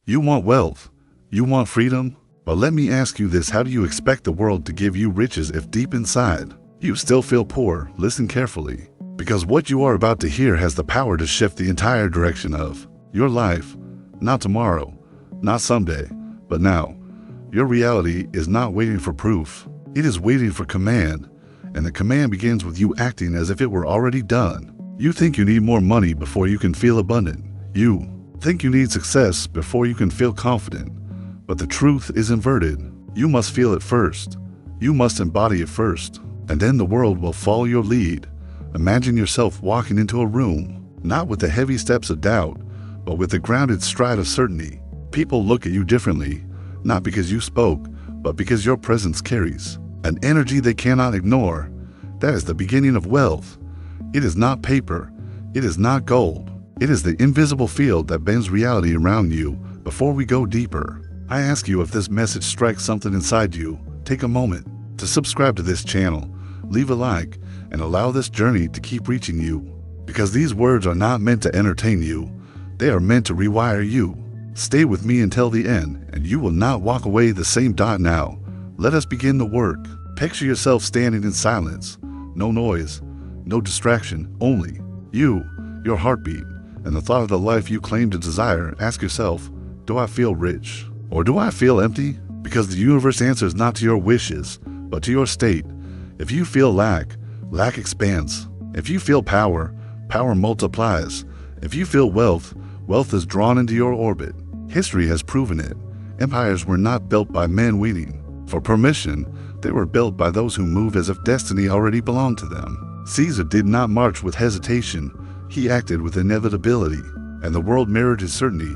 You want wealth. You want freedom. But let me ask you this, how do you expect the world to give you riches if deep inside you still feel poor? Listen carefully, because what you are about to hear has the power to shift the entire direction of your life. Not tomorrow, not someday, but now. Your reality is not waiting for proof. It is waiting for command, and the command begins with you acting as if it were already done. You think you need more money before you can feel abundant. You think you need success before you can feel confident. But the truth is inverted. You must feel it first. You must embody it first, and then the world will follow your lead. Imagine yourself walking into a room, not with the heavy steps of doubt, but with the grounded stride of certainty. People look at you differently, not because you spoke, but because your presence carries an energy they cannot ignore. That is the beginning of wealth. It is not paper. It is not gold. It is the invisible field that bends reality around you. Before we go deeper, I ask you, if this message strikes something inside you, take a moment to subscribe to this channel, leave a like, and allow this journey to keep reaching you. Because these words are not meant to entertain you, they are meant to rewire you. Stay with me until the end, and you will not walk away the same. Now, let us begin the work. Picture yourself standing in silence. No noise, no distraction, only you, your heartbeat, and the thought of the life you claim to desire. Ask yourself, do I feel rich? Or do I feel empty? Because the universe answers not to your wishes, but to your state. If you feel lack, lack expands. If you feel power, power multiplies. If you feel wealth, wealth is drawn into your orbit. History has proven it. Empires were not built by men waiting for permission. They were built by those who move as if destiny already belonged to them. Caesar did not march with hesitation. He acted with inevitability, and the world mirrored his certainty.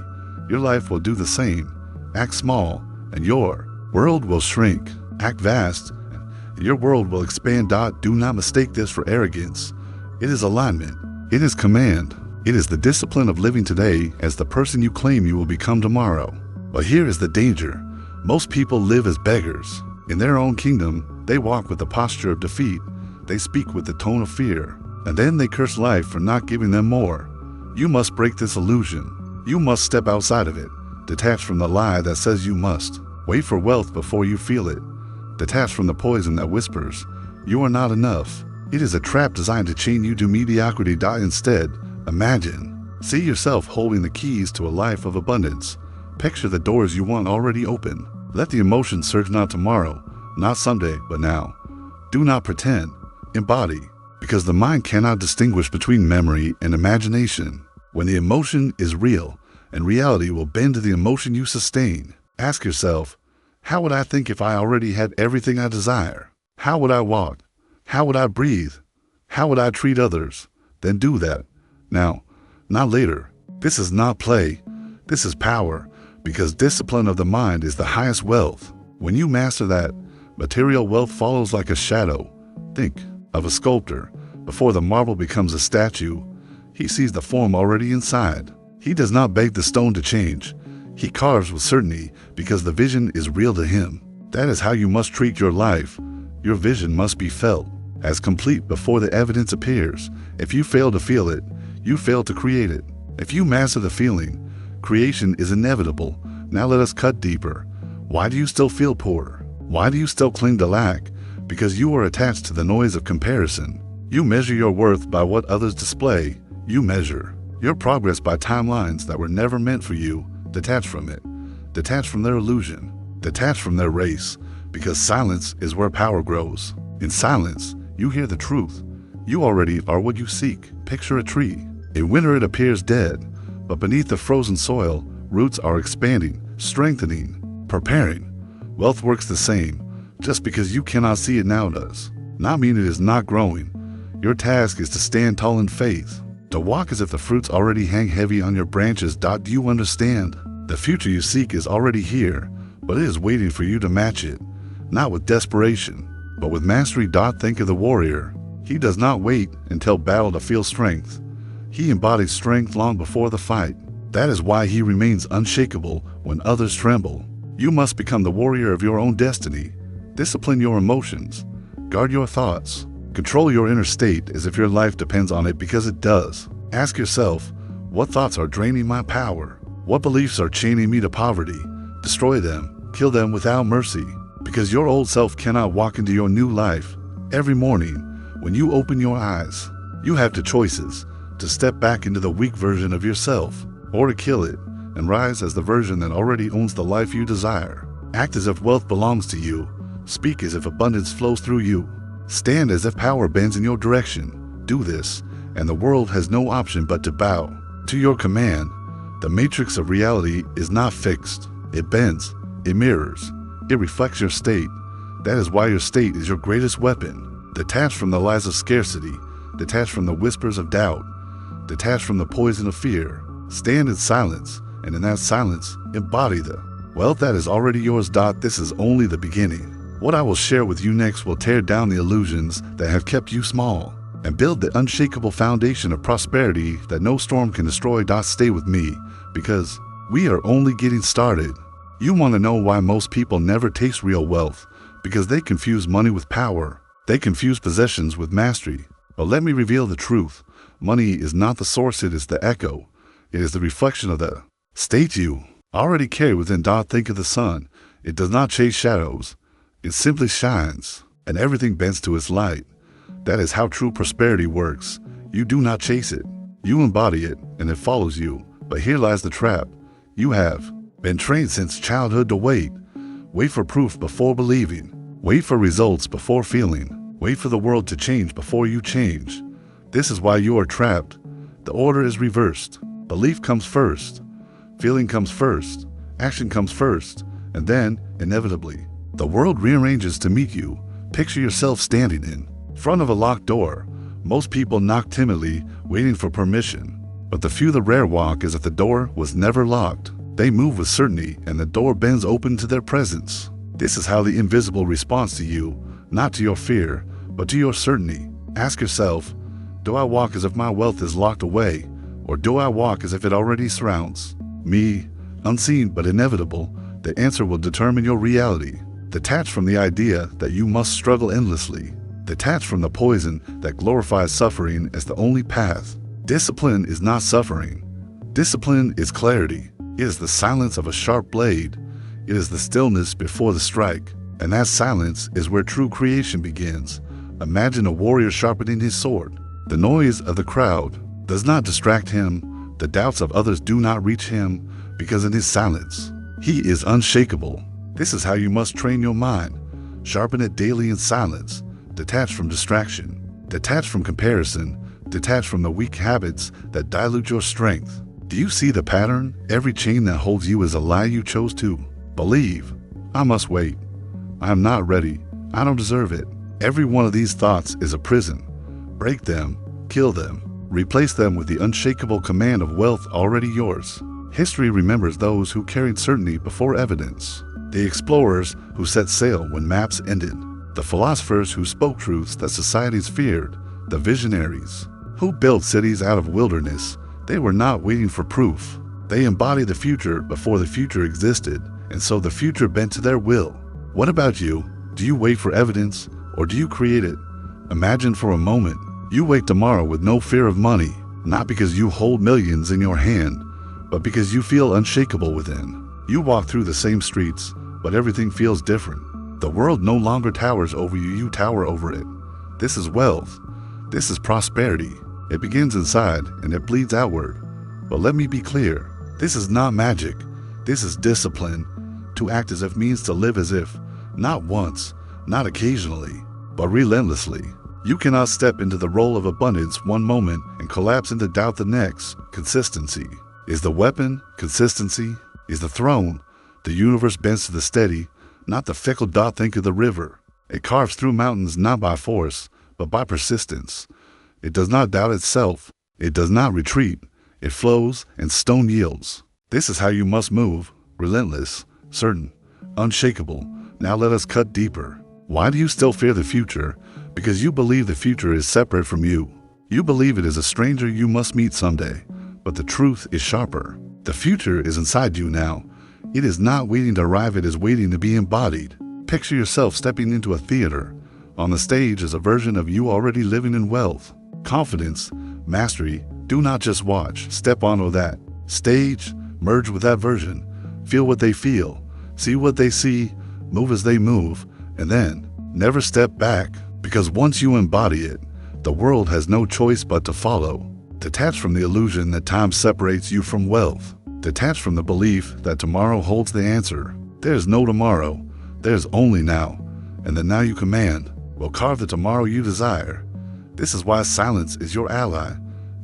Your life will do the same. Act small, and your world will shrink. Act vast, and your world will expand. Do not mistake this for arrogance. It is alignment. It is command. It is the discipline of living today as the person you claim you will become tomorrow. But here is the danger. Most people live as beggars. In their own kingdom, they walk with the posture of defeat. They speak with the tone of fear, and then they curse life for not giving them more. You must break this illusion. You must step outside of it. Detach from the lie that says you must. Wait for wealth before you feel it. Detach from the poison that whispers you are not enough. It is a trap designed to chain you to mediocrity. Instead, imagine. See yourself holding the keys to a life of abundance. Picture the doors you want already open. Let the emotions surge, not tomorrow, not someday, but now. Do not pretend. Embody. Because the mind cannot distinguish between memory and imagination. When the emotion is real, and reality will bend to the emotion you sustain. Ask yourself, how would I think if I already had everything I desire? How would I walk? How would I breathe? How would I treat others? Then do that. Now, not later. This is not play. This is power, because discipline of the mind is the highest wealth. When you master that, material wealth follows like a shadow. Think of a sculptor. Before the marble becomes a statue, he sees the form already inside. He does not beg the stone to change. He carves with certainty because the vision is real to him. That is how you must treat your life. Your vision must be felt as complete before the evidence appears. If you fail to feel it, you fail to create it. If you master the feeling, creation is inevitable. Now let us cut deeper. Why do you still feel poor? Why do you still cling to lack? Because you are attached to the noise of comparison. You measure your worth by what others display. You measure your progress by timelines that were never meant for you. Detach from it. Detach from their illusion. Detach from their race, because silence is where power grows. In silence, you hear the truth. You already are what you seek. Picture a tree. In winter it appears dead, but beneath the frozen soil, roots are expanding, strengthening, preparing. Wealth works the same. Just because you cannot see it now does not mean it is not growing. Your task is to stand tall in faith. To walk as if the fruits already hang heavy on your branches. Do you understand? The future you seek is already here, but it is waiting for you to match it. Not with desperation, but with mastery. Think of the warrior. He does not wait until battle to feel strength. He embodies strength long before the fight. That is why he remains unshakable when others tremble. You must become the warrior of your own destiny. Discipline your emotions. Guard your thoughts. Control your inner state as if your life depends on it, because it does. Ask yourself, what thoughts are draining my power? What beliefs are chaining me to poverty? Destroy them, kill them without mercy, because your old self cannot walk into your new life. Every morning, when you open your eyes, you have two choices: to step back into the weak version of yourself, or to kill it and rise as the version that already owns the life you desire. Act as if wealth belongs to you. Speak as if abundance flows through you. Stand as if power bends in your direction. Do this, and the world has no option but to bow to your command. The matrix of reality is not fixed. It bends, it mirrors, it reflects your state. That is why your state is your greatest weapon. Detached from the lies of scarcity, detached from the whispers of doubt, detached from the poison of fear. Stand in silence, and in that silence, embody the wealth that is already yours. This is only the beginning. What I will share with you next will tear down the illusions that have kept you small and build the unshakable foundation of prosperity that no storm can destroy. Stay with me, because we are only getting started. You want to know why most people never taste real wealth? Because they confuse money with power. They confuse possessions with mastery. But let me reveal the truth. Money is not the source, it is the echo. It is the reflection of the state you already carry within. Think of the sun. It does not chase shadows. It simply shines, and everything bends to its light. That is how true prosperity works. You do not chase it. You embody it, and it follows you. But here lies the trap. You have been trained since childhood to wait. Wait for proof before believing. Wait for results before feeling. Wait for the world to change before you change. This is why you are trapped. The order is reversed. Belief comes first. Feeling comes first. Action comes first. And then, inevitably, the world rearranges to meet you. Picture yourself standing in front of a locked door. Most people knock timidly, waiting for permission. But the few that rare walk as if the door was never locked. They move with certainty, and the door bends open to their presence. This is how the invisible responds to you, not to your fear, but to your certainty. Ask yourself, do I walk as if my wealth is locked away, or do I walk as if it already surrounds me? Unseen but inevitable, the answer will determine your reality. Detach from the idea that you must struggle endlessly. Detach from the poison that glorifies suffering as the only path. Discipline is not suffering. Discipline is clarity. It is the silence of a sharp blade. It is the stillness before the strike. And that silence is where true creation begins. Imagine a warrior sharpening his sword. The noise of the crowd does not distract him. The doubts of others do not reach him, because in his silence, he is unshakable. This is how you must train your mind. Sharpen it daily in silence. Detach from distraction. Detach from comparison. Detach from the weak habits that dilute your strength. Do you see the pattern? Every chain that holds you is a lie you chose to believe. I must wait. I am not ready. I don't deserve it. Every one of these thoughts is a prison. Break them. Kill them. Replace them with the unshakable command of wealth already yours. History remembers those who carried certainty before evidence. The explorers who set sail when maps ended. The philosophers who spoke truths that societies feared. The visionaries who built cities out of wilderness. They were not waiting for proof. They embodied the future before the future existed, and so the future bent to their will. What about you? Do you wait for evidence, or do you create it? Imagine for a moment you wake tomorrow with no fear of money, not because you hold millions in your hand, but because you feel unshakable within. You walk through the same streets, but everything feels different. The world no longer towers over you, you tower over it. This is wealth. This is prosperity. It begins inside and it bleeds outward. But let me be clear, this is not magic. This is discipline. To act as if means to live as if, not once, not occasionally, but relentlessly. You cannot step into the role of abundance one moment and collapse into doubt the next. Consistency is the weapon. Consistency is the throne. The universe bends to the steady, not the fickle. Think of the river. It carves through mountains not by force, but by persistence. It does not doubt itself. It does not retreat. It flows and stone yields. This is how you must move. Relentless, certain, unshakable. Now let us cut deeper. Why do you still fear the future? Because you believe the future is separate from you. You believe it is a stranger you must meet someday. But the truth is sharper. The future is inside you now. It is not waiting to arrive, it is waiting to be embodied. Picture yourself stepping into a theater. On the stage is a version of you already living in wealth, confidence, mastery. Do not just watch, step onto that stage. Merge with that version. Feel what they feel. See what they see. Move as they move. And then never step back, because once you embody it, the world has no choice but to follow. Detach from the illusion that time separates you from wealth. Detach from the belief that tomorrow holds the answer. There's no tomorrow. There's only now. And the now you command will carve the tomorrow you desire. This is why silence is your ally.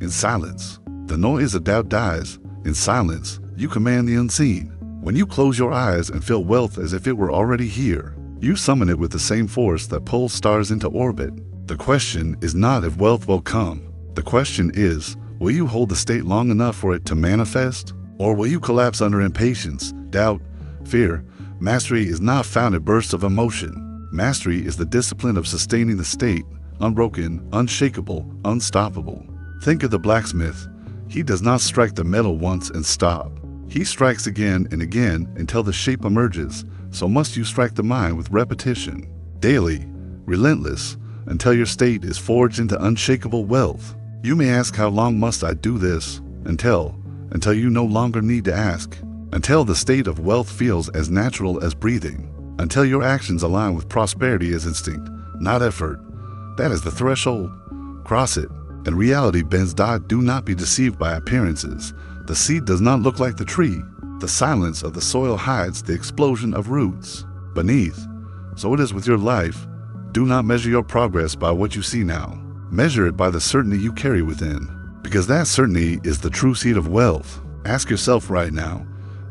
In silence, the noise of doubt dies. In silence, you command the unseen. When you close your eyes and feel wealth as if it were already here, you summon it with the same force that pulls stars into orbit. The question is not if wealth will come. The question is, will you hold the state long enough for it to manifest? Or will you collapse under impatience, doubt, fear? Mastery is not found in bursts of emotion. Mastery is the discipline of sustaining the state, unbroken, unshakable, unstoppable. Think of the blacksmith. He does not strike the metal once and stop. He strikes again and again until the shape emerges. So must you strike the mind with repetition, daily, relentless, until your state is forged into unshakable wealth. You may ask, how long must I do this? Until you no longer need to ask. Until the state of wealth feels as natural as breathing. Until your actions align with prosperity as instinct, not effort. That is the threshold. Cross it, and reality bends. Do not be deceived by appearances. The seed does not look like the tree. The silence of the soil hides the explosion of roots beneath. So it is with your life. Do not measure your progress by what you see now. Measure it by the certainty you carry within, because that certainty is the true seed of wealth. Ask yourself right now,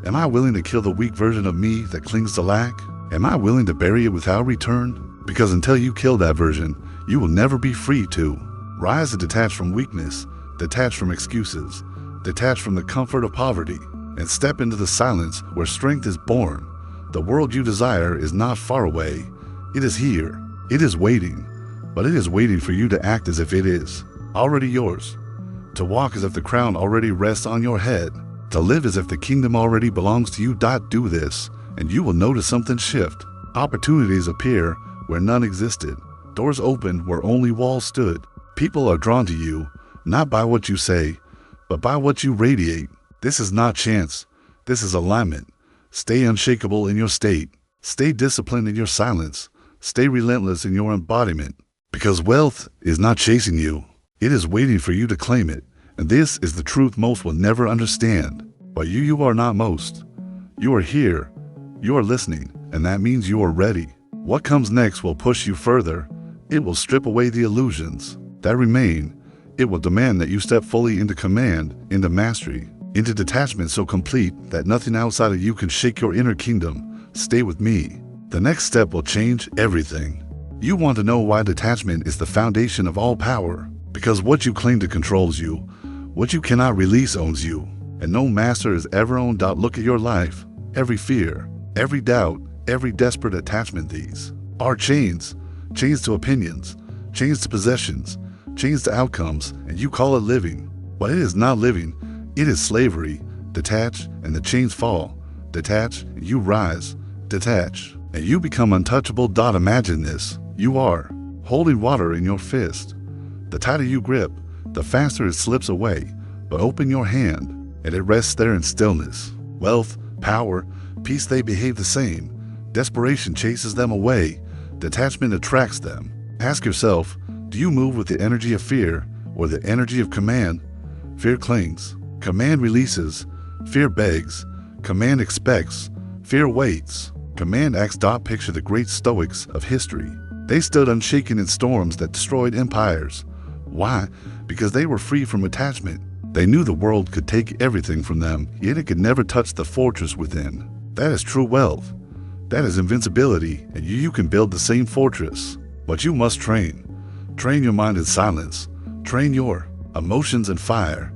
am I willing to kill the weak version of me that clings to lack? Am I willing to bury it without return? Because until you kill that version, you will never be free to rise and detach from weakness, detach from excuses, detach from the comfort of poverty, and step into the silence where strength is born. The world you desire is not far away. It is here. It is waiting. But it is waiting for you to act as if it is already yours. To walk as if the crown already rests on your head. To live as if the kingdom already belongs to you. Do this, and you will notice something shift. Opportunities appear where none existed. Doors open where only walls stood. People are drawn to you, not by what you say, but by what you radiate. This is not chance. This is alignment. Stay unshakable in your state. Stay disciplined in your silence. Stay relentless in your embodiment. Because wealth is not chasing you. It is waiting for you to claim it. And this is the truth most will never understand. But you are not most. You are here. You are listening. And that means you are ready. What comes next will push you further. It will strip away the illusions that remain. It will demand that you step fully into command, into mastery, into detachment so complete that nothing outside of you can shake your inner kingdom. Stay with me. The next step will change everything. You want to know why detachment is the foundation of all power. Because what you claim to controls you. What you cannot release owns you. And no master is ever owned. Look at your life. Every fear, every doubt, every desperate attachment. These are chains. Chains to opinions. Chains to possessions. Chains to outcomes. And you call it living. But it is not living. It is slavery. Detach and the chains fall. Detach and you rise. Detach and you become untouchable. Imagine this. You are holding water in your fist. The tighter you grip, the faster it slips away. But open your hand and it rests there in stillness. Wealth, power, peace, they behave the same. Desperation chases them away. Detachment attracts them. Ask yourself, do you move with the energy of fear or the energy of command? Fear clings. Command releases. Fear begs. Command expects. Fear waits. Command acts. Picture the great Stoics of history. They stood unshaken in storms that destroyed empires. Why? Because they were free from attachment. They knew the world could take everything from them, yet it could never touch the fortress within. That is true wealth. That is invincibility, and you can build the same fortress. But you must train. Train your mind in silence. Train your emotions in fire.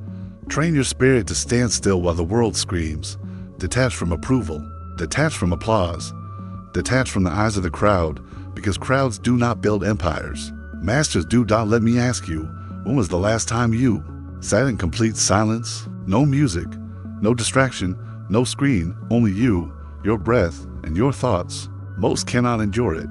Train your spirit to stand still while the world screams. Detach from approval. Detach from applause. Detach from the eyes of the crowd, because crowds do not build empires. Masters do. Let me ask you, when was the last time you sat in complete silence? No music, no distraction, no screen, only you, your breath, and your thoughts. Most cannot endure it.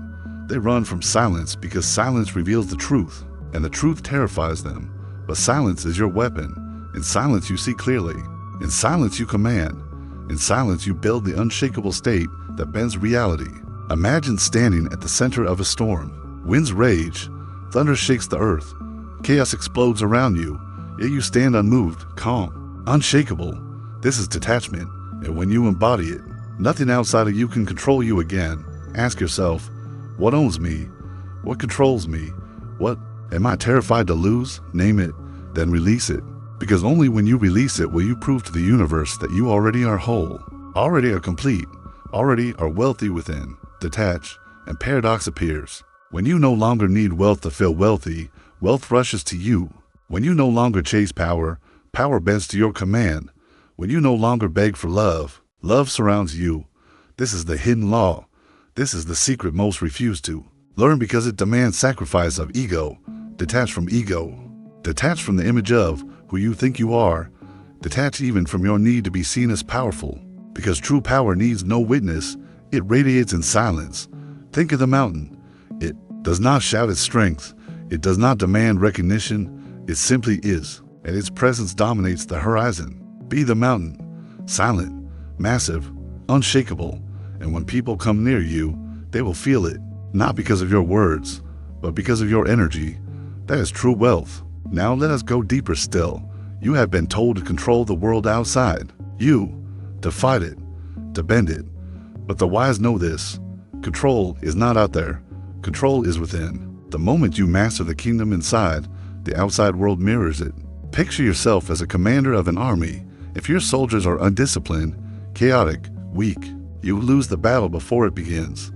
They run from silence because silence reveals the truth, and the truth terrifies them. But silence is your weapon. In silence you see clearly. In silence you command. In silence, you build the unshakable state that bends reality. Imagine standing at the center of a storm. Winds rage, thunder shakes the earth, chaos explodes around you, yet you stand unmoved, calm, unshakable. This is detachment, and when you embody it, nothing outside of you can control you again. Ask yourself, what owns me? What controls me? What am I terrified to lose? Name it, then release it. Because only when you release it will you prove to the universe that you already are whole, already are complete, already are wealthy within. Detach, and paradox appears. When you no longer need wealth to feel wealthy, wealth rushes to you. When you no longer chase power, power bends to your command. When you no longer beg for love, love surrounds you. This is the hidden law. This is the secret most refuse to learn because it demands sacrifice of ego. Detach from ego. Detach from the image of who you think you are. Detach even from your need to be seen as powerful. Because true power needs no witness. It radiates in silence. Think of the mountain. It does not shout its strength. It does not demand recognition. It simply is, and its presence dominates the horizon. Be the mountain, silent, massive, unshakable, and when people come near you, they will feel it, not because of your words, but because of your energy. That is true wealth. Now let us go deeper still. You have been told to control the world outside. You, to fight it, to bend it. But the wise know this. Control is not out there. Control is within. The moment you master the kingdom inside, the outside world mirrors it. Picture yourself as a commander of an army. If your soldiers are undisciplined, chaotic, weak, you lose the battle before it begins.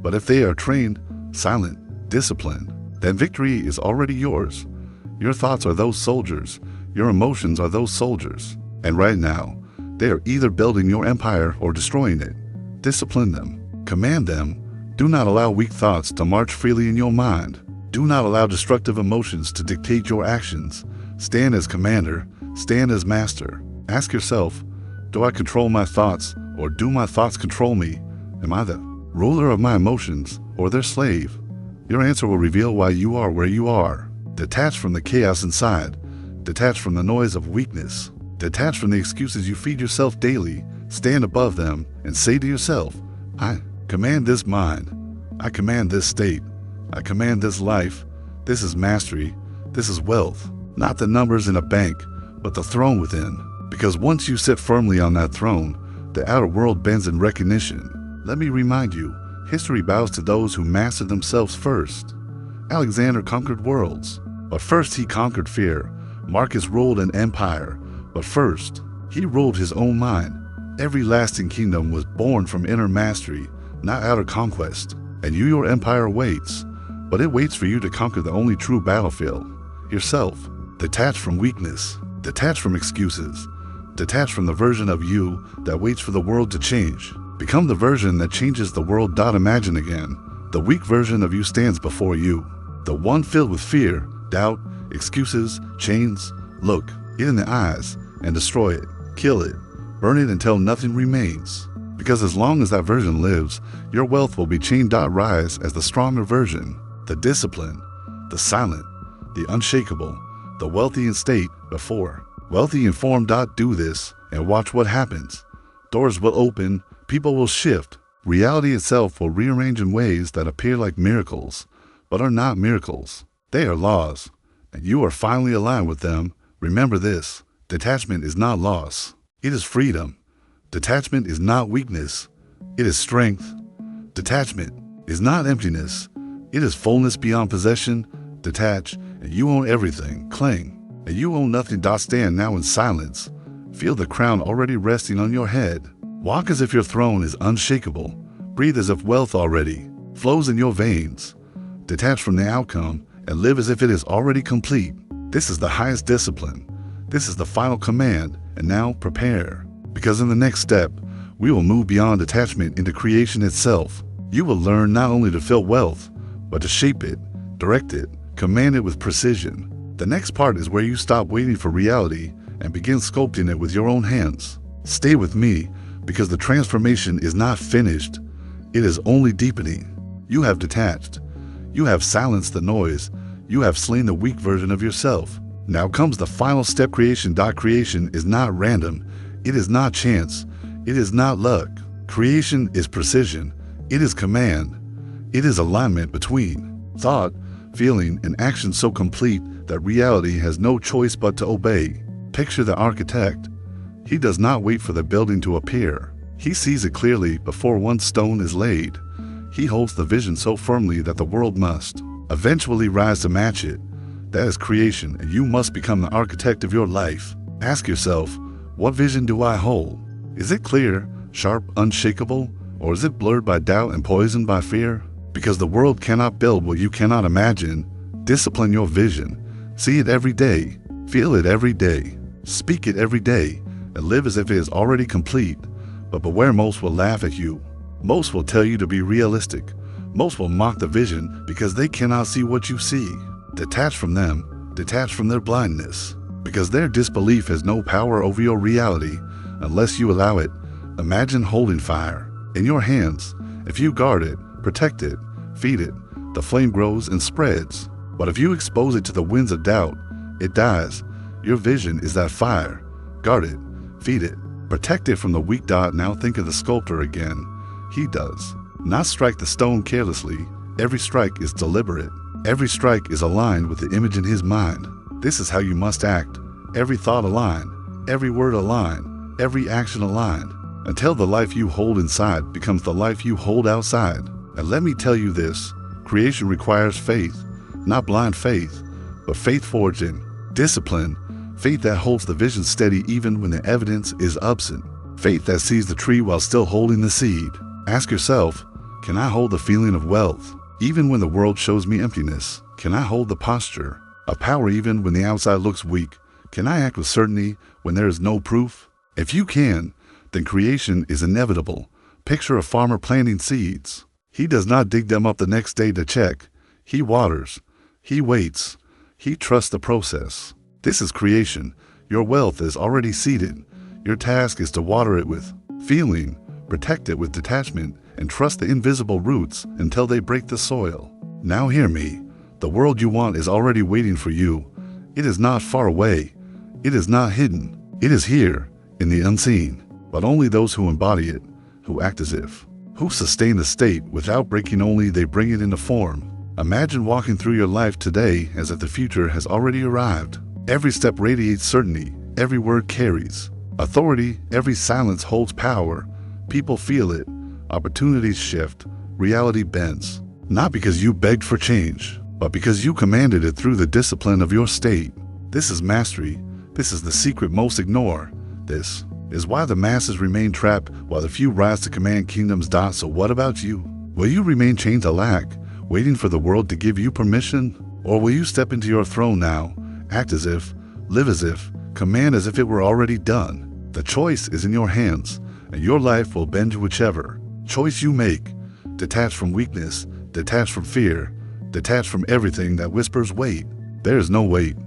But if they are trained, silent, disciplined, then victory is already yours. Your thoughts are those soldiers. Your emotions are those soldiers. And right now, they are either building your empire or destroying it. Discipline them. Command them. Do not allow weak thoughts to march freely in your mind. Do not allow destructive emotions to dictate your actions. Stand as commander. Stand as master. Ask yourself, do I control my thoughts or do my thoughts control me? Am I the ruler of my emotions or their slave? Your answer will reveal why you are where you are. Detach from the chaos inside. Detach from the noise of weakness. Detach from the excuses you feed yourself daily. Stand above them and say to yourself, I command this mind. I command this state. I command this life. This is mastery. This is wealth. Not the numbers in a bank, but the throne within. Because once you sit firmly on that throne, the outer world bends in recognition. Let me remind you, history bows to those who master themselves first. Alexander conquered worlds, but first he conquered fear. Marcus ruled an empire, but first he ruled his own mind. Every lasting kingdom was born from inner mastery, not outer conquest. And your empire waits, but it waits for you to conquer the only true battlefield, yourself. Detach from weakness. Detach from excuses. Detach from the version of you that waits for the world to change. Become the version that changes the world. Imagine again. The weak version of you stands before you. The one filled with fear, doubt, excuses, chains. Look it in the eyes and destroy it. Kill it. Burn it until nothing remains. Because as long as that version lives, your wealth will be chained. Rise as the stronger version. The disciplined, the silent, the unshakable, the wealthy in state before. Wealthy informed. Do this and watch what happens. Doors will open, people will shift. Reality itself will rearrange in ways that appear like miracles, but are not miracles. They are laws, and you are finally aligned with them. Remember this, detachment is not loss. It is freedom. Detachment is not weakness. It is strength. Detachment is not emptiness. It is fullness beyond possession. Detach, and you own everything. Cling, and you own nothing. Stand now in silence. Feel the crown already resting on your head. Walk as if your throne is unshakable. Breathe as if wealth already flows in your veins. Detach from the outcome and live as if it is already complete. This is the highest discipline. This is the final command. And now prepare. Because in the next step, we will move beyond detachment into creation itself. You will learn not only to feel wealth, but to shape it, direct it, command it with precision. The next part is where you stop waiting for reality and begin sculpting it with your own hands. Stay with me, because the transformation is not finished. It is only deepening. You have detached. You have silenced the noise. You have slain the weak version of yourself. Now comes the final step. Creation. Creation is not random. It is not chance. It is not luck. Creation is precision. It is command. It is alignment between thought, feeling, and action so complete that reality has no choice but to obey. Picture the architect. He does not wait for the building to appear. He sees it clearly before one stone is laid. He holds the vision so firmly that the world must eventually rise to match it. That is creation, and you must become the architect of your life. Ask yourself, what vision do I hold? Is it clear, sharp, unshakable, or is it blurred by doubt and poisoned by fear? Because the world cannot build what you cannot imagine. Discipline your vision. See it every day. Feel it every day. Speak it every day, and live as if it is already complete. But beware, most will laugh at you. Most will tell you to be realistic. Most will mock the vision because they cannot see what you see. Detach from them. Detach from their blindness. Because their disbelief has no power over your reality unless you allow it. Imagine holding fire in your hands. If you guard it, protect it, feed it, the flame grows and spreads. But if you expose it to the winds of doubt, it dies. Your vision is that fire. Guard it, feed it, protect it from the weak dot. Now think of the sculptor again. He does not strike the stone carelessly. Every strike is deliberate. Every strike is aligned with the image in his mind. This is how you must act. Every thought aligned, every word aligned, every action aligned, until the life you hold inside becomes the life you hold outside. And let me tell you this, creation requires faith, not blind faith, but faith forged in discipline, faith that holds the vision steady even when the evidence is absent, faith that sees the tree while still holding the seed. Ask yourself, can I hold the feeling of wealth even when the world shows me emptiness? Can I hold the posture of power even when the outside looks weak? Can I act with certainty when there is no proof? If you can, then creation is inevitable. Picture a farmer planting seeds. He does not dig them up the next day to check. He waters. He waits. He trusts the process. This is creation. Your wealth is already seeded. Your task is to water it with feeling, protect it with detachment, and trust the invisible roots until they break the soil. Now hear me. The world you want is already waiting for you. It is not far away. It is not hidden. It is here, in the unseen. But only those who embody it, who act as if, who sustain the state without breaking, only they bring it into form. Imagine walking through your life today as if the future has already arrived. Every step radiates certainty. Every word carries authority. Every silence holds power. People feel it. Opportunities shift. Reality bends. Not because you begged for change, but because you commanded it through the discipline of your state. This is mastery. This is the secret most ignore. This is why the masses remain trapped while the few rise to command kingdoms. So what about you? Will you remain chained to lack, waiting for the world to give you permission? Or will you step into your throne now, act as if, live as if, command as if it were already done? The choice is in your hands, and your life will bend to whichever choice you make. Detach from weakness, detach from fear, detach from everything that whispers wait. There is no wait.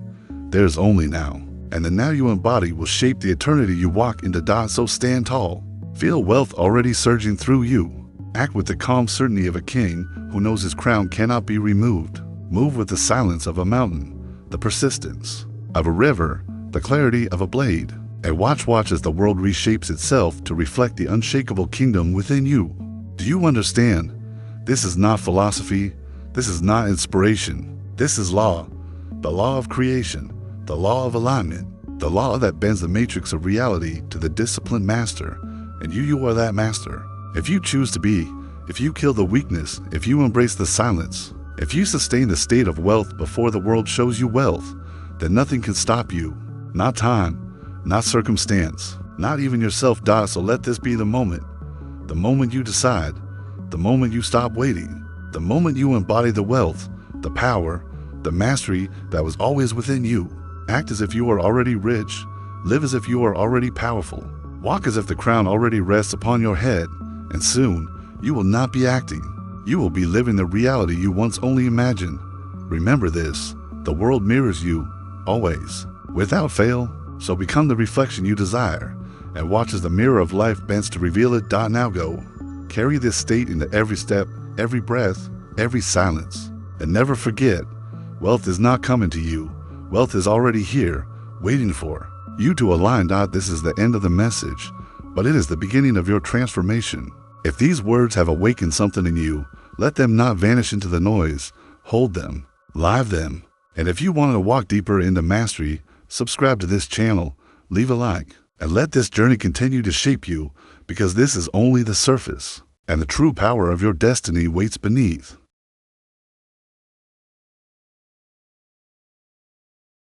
There is only now. And the now you embody will shape the eternity you walk into. So stand tall. Feel wealth already surging through you. Act with the calm certainty of a king who knows his crown cannot be removed. Move with the silence of a mountain, the persistence of a river, the clarity of a blade. And watch as the world reshapes itself to reflect the unshakable kingdom within you. Do you understand? This is not philosophy. This is not inspiration. This is law. The law of creation. The law of alignment, the law that bends the matrix of reality to the disciplined master, and you are that master. If you choose to be, if you kill the weakness, if you embrace the silence, if you sustain the state of wealth before the world shows you wealth, then nothing can stop you. Not time, not circumstance, not even yourself. So let this be the moment you decide, the moment you stop waiting, the moment you embody the wealth, the power, the mastery that was always within you. Act as if you are already rich. Live as if you are already powerful. Walk as if the crown already rests upon your head. And soon, you will not be acting. You will be living the reality you once only imagined. Remember this, the world mirrors you, always, without fail. So become the reflection you desire, and watch as the mirror of life bends to reveal it. Now go. Carry this state into every step, every breath, every silence. And never forget, wealth is not coming to you. Wealth is already here, waiting for you to align. This is the end of the message. but it is the beginning of your transformation. If these words have awakened something in you, let them not vanish into the noise. Hold them, live them. And if you want to walk deeper into mastery, subscribe to this channel, leave a like, and let this journey continue to shape you, because this is only the surface, and the true power of your destiny waits beneath.